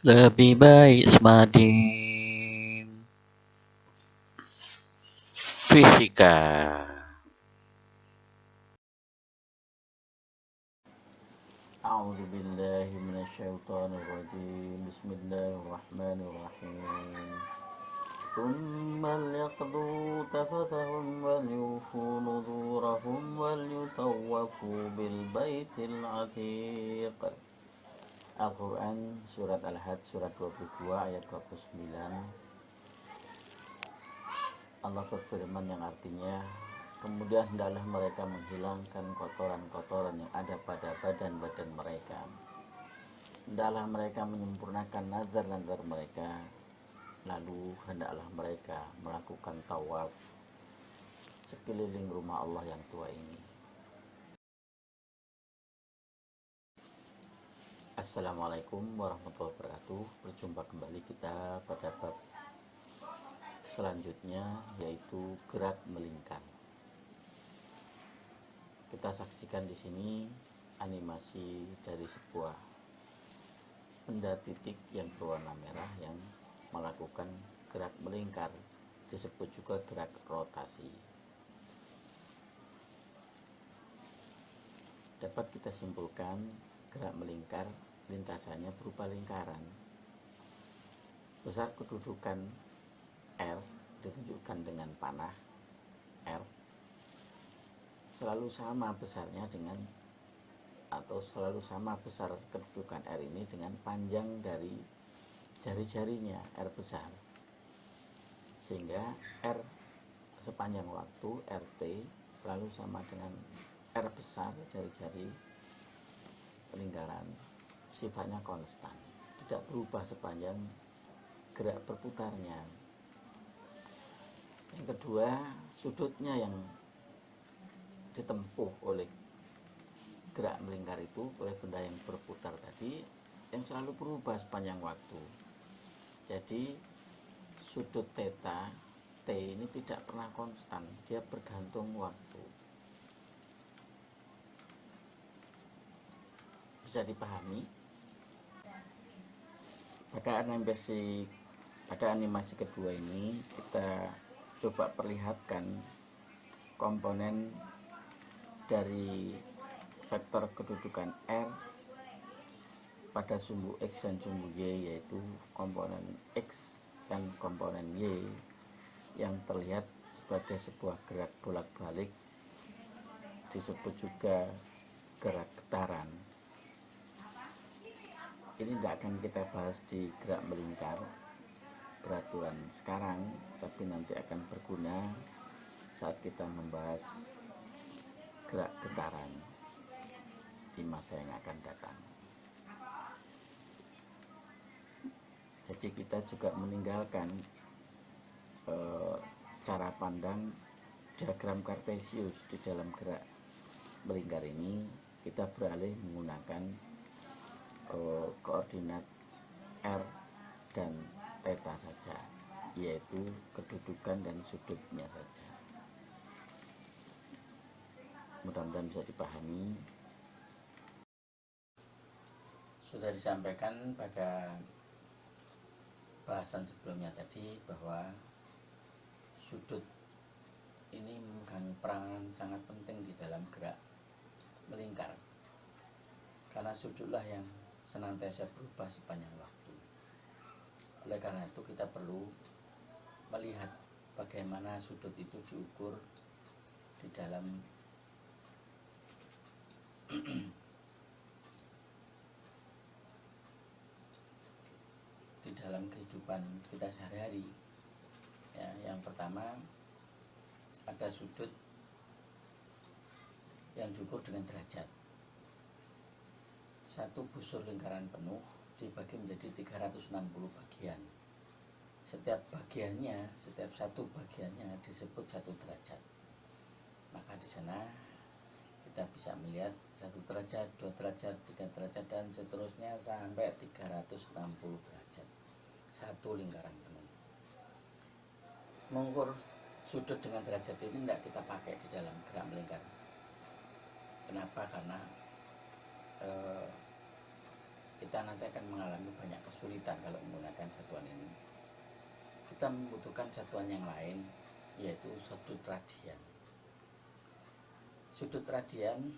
Lebih baik Smadin. Fisika. A'udzu billahi minasyaitonir rajim. Bismillahirrahmanirrahim. ثم ليقضوا تفثهم وليوفوا نذورهم وليطوفوا بالبيت العتيق. Al-Quran Surat Al-Hajj Surat 22 ayat 29. Allah berfirman yang artinya, kemudian hendaklah mereka menghilangkan kotoran-kotoran yang ada pada badan-badan mereka. Hendaklah mereka menyempurnakan nazar-nazar mereka. Lalu hendaklah mereka melakukan tawaf sekeliling rumah Allah yang tua ini. Assalamualaikum warahmatullahi wabarakatuh. Berjumpa kembali kita pada bab selanjutnya, yaitu gerak melingkar. Kita saksikan di sini animasi dari sebuah benda titik yang berwarna merah yang melakukan gerak melingkar, disebut juga gerak rotasi. Dapat kita simpulkan gerak melingkar lintasannya berupa lingkaran. Besar kedudukan R ditunjukkan dengan panah R selalu sama besarnya dengan, atau selalu sama besar kedudukan R ini dengan panjang dari jari-jarinya R besar, sehingga R sepanjang waktu RT selalu sama dengan R besar, jari-jari lingkaran, sifatnya konstan, tidak berubah sepanjang gerak berputarnya. Yang kedua, sudutnya yang ditempuh oleh gerak melingkar itu, oleh benda yang berputar tadi, yang selalu berubah sepanjang waktu. Jadi sudut theta T ini tidak pernah konstan, dia bergantung waktu. Bisa dipahami? Pada animasi kedua ini kita coba perlihatkan komponen dari vektor kedudukan R pada sumbu X dan sumbu Y, yaitu komponen X dan komponen Y yang terlihat sebagai sebuah gerak bolak-balik, disebut juga gerak getaran. Ini tidak akan kita bahas di gerak melingkar peraturan sekarang, tapi nanti akan berguna saat kita membahas gerak getaran di masa yang akan datang. Jadi kita juga meninggalkan cara pandang diagram Kartesius di dalam gerak melingkar ini. Kita beralih menggunakan koordinat R dan theta saja, yaitu kedudukan dan sudutnya saja. Mudah-mudahan bisa dipahami. Sudah disampaikan pada bahasan sebelumnya tadi bahwa sudut ini memegang peranan sangat penting di dalam gerak melingkar, karena sudutlah yang senantiasa berubah sepanjang waktu. Oleh karena itu kita perlu melihat bagaimana sudut itu diukur di dalam kehidupan kita sehari-hari. Ya, yang pertama, ada sudut yang diukur dengan derajat. Satu busur lingkaran penuh dibagi menjadi 360 bagian. Setiap satu bagiannya disebut 1 derajat. Maka di sana kita bisa melihat 1 derajat, 2 derajat, 3 derajat, dan seterusnya sampai 360 derajat. Satu lingkaran penuh. Mengukur sudut dengan derajat ini tidak kita pakai di dalam gerak melingkar. Kenapa? Karena kita kita nanti akan mengalami banyak kesulitan kalau menggunakan satuan ini. Kita membutuhkan satuan yang lain, yaitu sudut radian. Sudut radian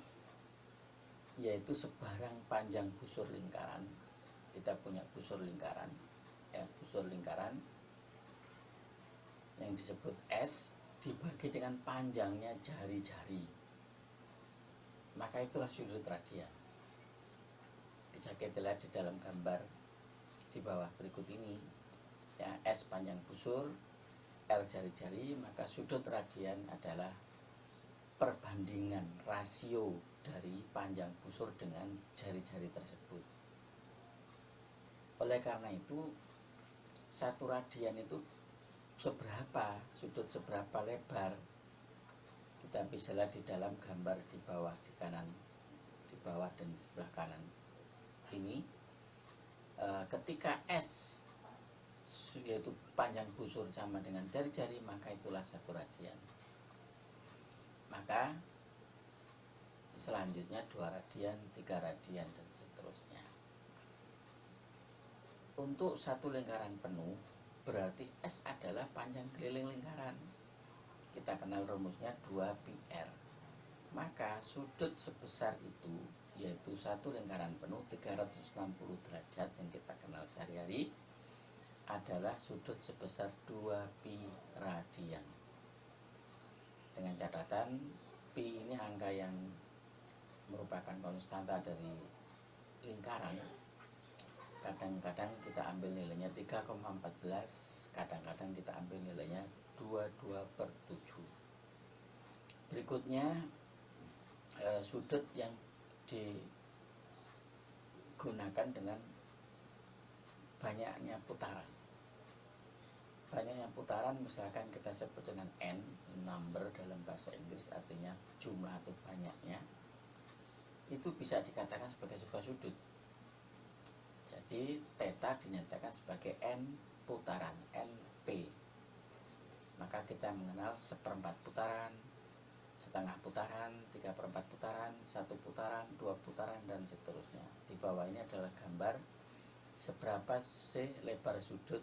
yaitu sebarang panjang busur lingkaran. Kita punya busur lingkaran, busur lingkaran yang disebut S dibagi dengan panjangnya jari-jari, maka itulah sudut radian. Bisa kita lihat di dalam gambar di bawah berikut ini, ya, S panjang busur, L jari-jari, maka sudut radian adalah perbandingan rasio dari panjang busur dengan jari-jari tersebut. Oleh karena itu, satu radian itu seberapa, sudut seberapa lebar, kita bisa lihat di dalam gambar di bawah, di kanan, di bawah dan di sebelah kanan ini. Ketika S yaitu panjang busur sama dengan jari-jari, maka itulah satu radian. Maka selanjutnya 2 radian, 3 radian, dan seterusnya. Untuk satu lingkaran penuh, berarti S adalah panjang keliling lingkaran. Kita kenal rumusnya 2πr. Maka sudut sebesar itu, yaitu satu lingkaran penuh 360 derajat yang kita kenal sehari-hari, adalah sudut sebesar 2π radian. Dengan catatan, pi ini angka yang merupakan konstanta dari lingkaran. Kadang-kadang kita ambil nilainya 3,14, kadang-kadang kita ambil nilainya 22/7. Berikutnya, sudut yang digunakan dengan banyaknya putaran. Banyaknya putaran misalkan kita sebut dengan N, number dalam bahasa Inggris, artinya jumlah atau banyaknya, itu bisa dikatakan sebagai sebuah sudut. Jadi theta dinyatakan sebagai N putaran, NP. Maka kita mengenal 1/4 putaran, setengah putaran, 3/4 putaran, 1 putaran, 2 putaran, dan seterusnya. Di bawah ini adalah gambar seberapa lebar sudut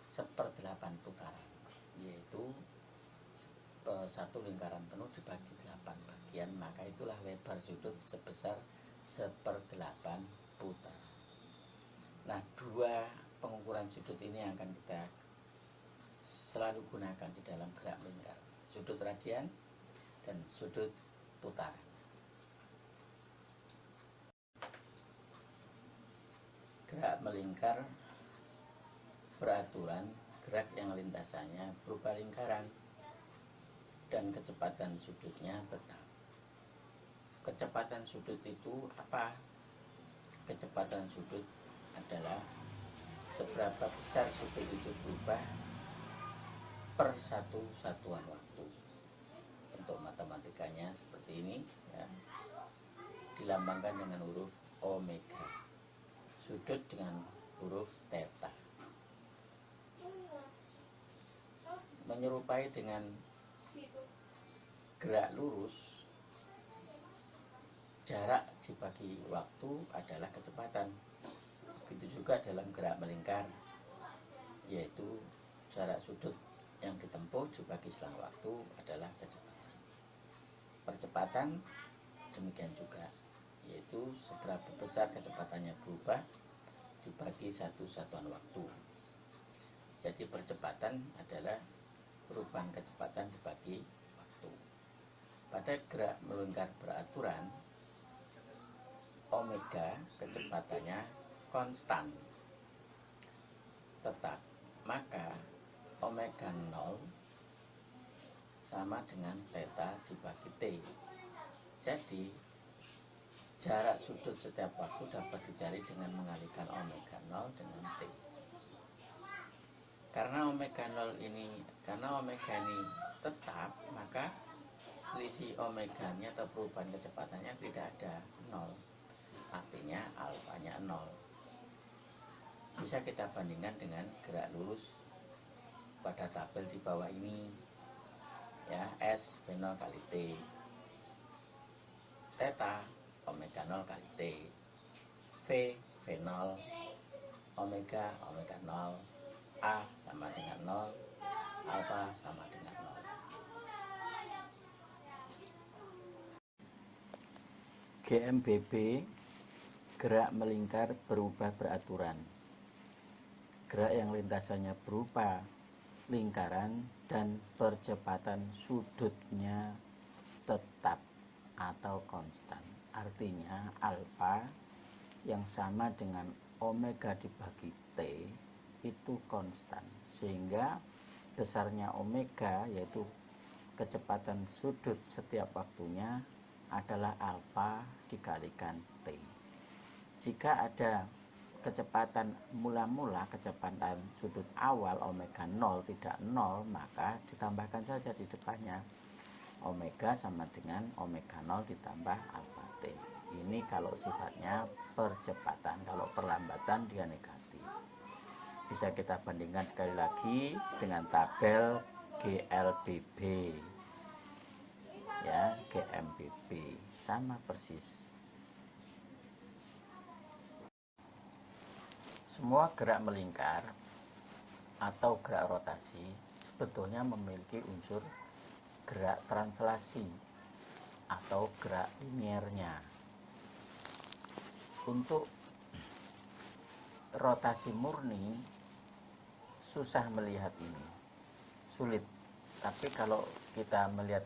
1/8 putaran, yaitu satu lingkaran penuh dibagi 8 bagian, maka itulah lebar sudut sebesar 1/8 putaran. Nah, 2 pengukuran sudut ini yang akan kita selalu gunakan di dalam gerak melingkar, sudut radian dan sudut putaran. Gerak melingkar beraturan, gerak yang lintasannya berupa lingkaran dan kecepatan sudutnya tetap. Kecepatan sudut itu apa? Kecepatan sudut adalah seberapa besar sudut itu berubah per satu satuan waktu. Untuk matematikanya seperti ini, ya, dilambangkan dengan huruf omega, sudut dengan huruf theta. Menyerupai dengan gerak lurus, jarak dibagi waktu adalah kecepatan. Begitu juga dalam gerak melingkar, yaitu jarak sudut yang ditempuh dibagi selang waktu adalah kecepatan. Percepatan demikian juga, yaitu seberapa besar kecepatannya berubah dibagi 1 satuan waktu. Jadi percepatan adalah perubahan kecepatan dibagi waktu. Pada gerak melingkar beraturan, omega kecepatannya konstan tetap, maka omega 0 sama dengan theta dibagi t. Jadi jarak sudut setiap waktu dapat dicari dengan mengalihkan omega 0 dengan t. Karena omega ini tetap, maka selisih omeganya atau perubahan kecepatannya tidak ada, 0. Artinya alfanya 0. Bisa kita bandingkan dengan gerak lurus pada tabel di bawah ini, ya, S B0 kali T, theta omega 0 kali T, V V0, omega 0, A sama dengan 0, alfa sama dengan 0. GMBB, gerak melingkar berubah beraturan. Gerak yang lintasannya berupa lingkaran dan percepatan sudutnya tetap atau konstan. Artinya alfa yang sama dengan omega dibagi T itu konstan, sehingga besarnya omega, yaitu kecepatan sudut setiap waktunya, adalah alfa dikalikan T. Jika ada kecepatan mula-mula, kecepatan sudut awal omega 0 tidak 0, maka ditambahkan saja di depannya omega sama dengan omega 0 ditambah alfa T. Ini kalau sifatnya percepatan, kalau perlambatan dia negatif. Bisa kita bandingkan sekali lagi dengan tabel GLBB. Ya, GMBB sama persis. Semua gerak melingkar atau gerak rotasi sebetulnya memiliki unsur gerak translasi atau gerak liniernya. Untuk rotasi murni susah melihat ini, sulit. Tapi kalau kita melihat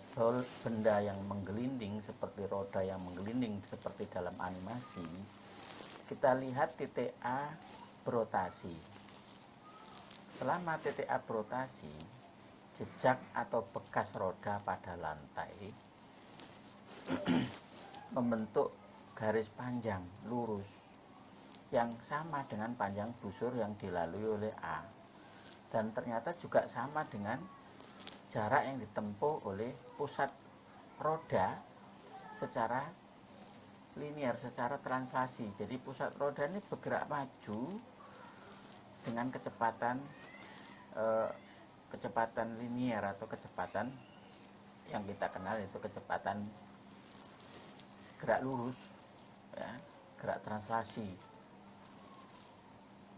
benda yang menggelinding seperti roda yang menggelinding seperti dalam animasi, kita lihat titik A berotasi. Selama titik A berotasi, jejak atau bekas roda pada lantai membentuk garis panjang lurus yang sama dengan panjang busur yang dilalui oleh A, dan ternyata juga sama dengan jarak yang ditempuh oleh pusat roda secara linier, secara translasi. Jadi pusat roda ini bergerak maju dengan kecepatan linier atau kecepatan yang kita kenal itu kecepatan gerak lurus, ya, gerak translasi.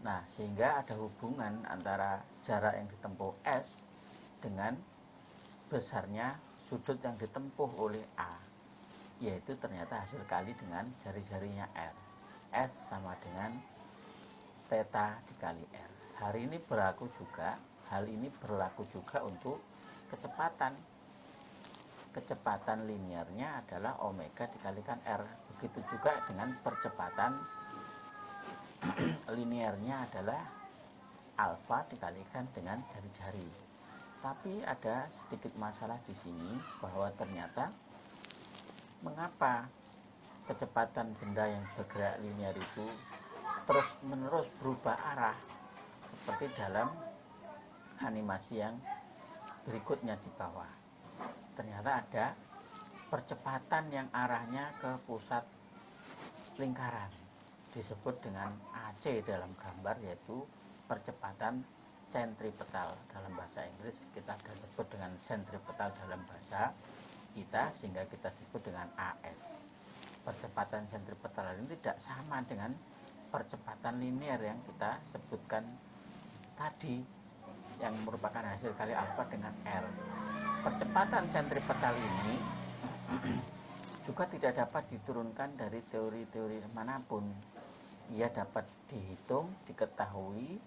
Nah, sehingga ada hubungan antara jarak yang ditempuh S dengan besarnya sudut yang ditempuh oleh A, yaitu ternyata hasil kali dengan jari-jarinya R. S sama dengan theta dikali R. Hal ini berlaku juga untuk kecepatan. Kecepatan liniernya adalah omega dikalikan R. Begitu juga dengan percepatan liniernya adalah alfa dikalikan dengan jari-jari. Tapi ada sedikit masalah di sini, bahwa ternyata mengapa kecepatan benda yang bergerak linier itu terus-menerus berubah arah seperti dalam animasi yang berikutnya di bawah. Ternyata ada percepatan yang arahnya ke pusat lingkaran, disebut dengan AC dalam gambar, yaitu percepatan sentripetal. Dalam bahasa Inggris kita ada sebut dengan sentripetal dalam bahasa kita, sehingga kita sebut dengan AS. Percepatan sentripetal ini tidak sama dengan percepatan linier yang kita sebutkan tadi, yang merupakan hasil kali alfa dengan R. Percepatan sentripetal ini juga tidak dapat diturunkan dari teori-teori manapun. Ia dapat dihitung, diketahui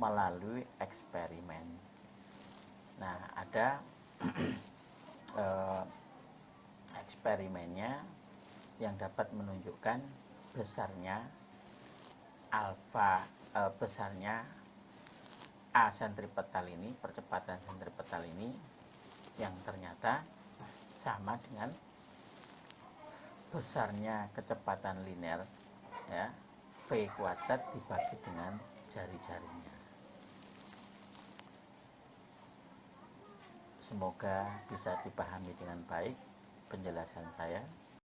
melalui eksperimen. Nah, ada eksperimennya yang dapat menunjukkan besarnya besarnya A sentripetal ini, percepatan sentripetal ini, yang ternyata sama dengan besarnya kecepatan linear, ya, V kuadrat dibagi dengan jari-jarinya. Semoga bisa dipahami dengan baik penjelasan saya.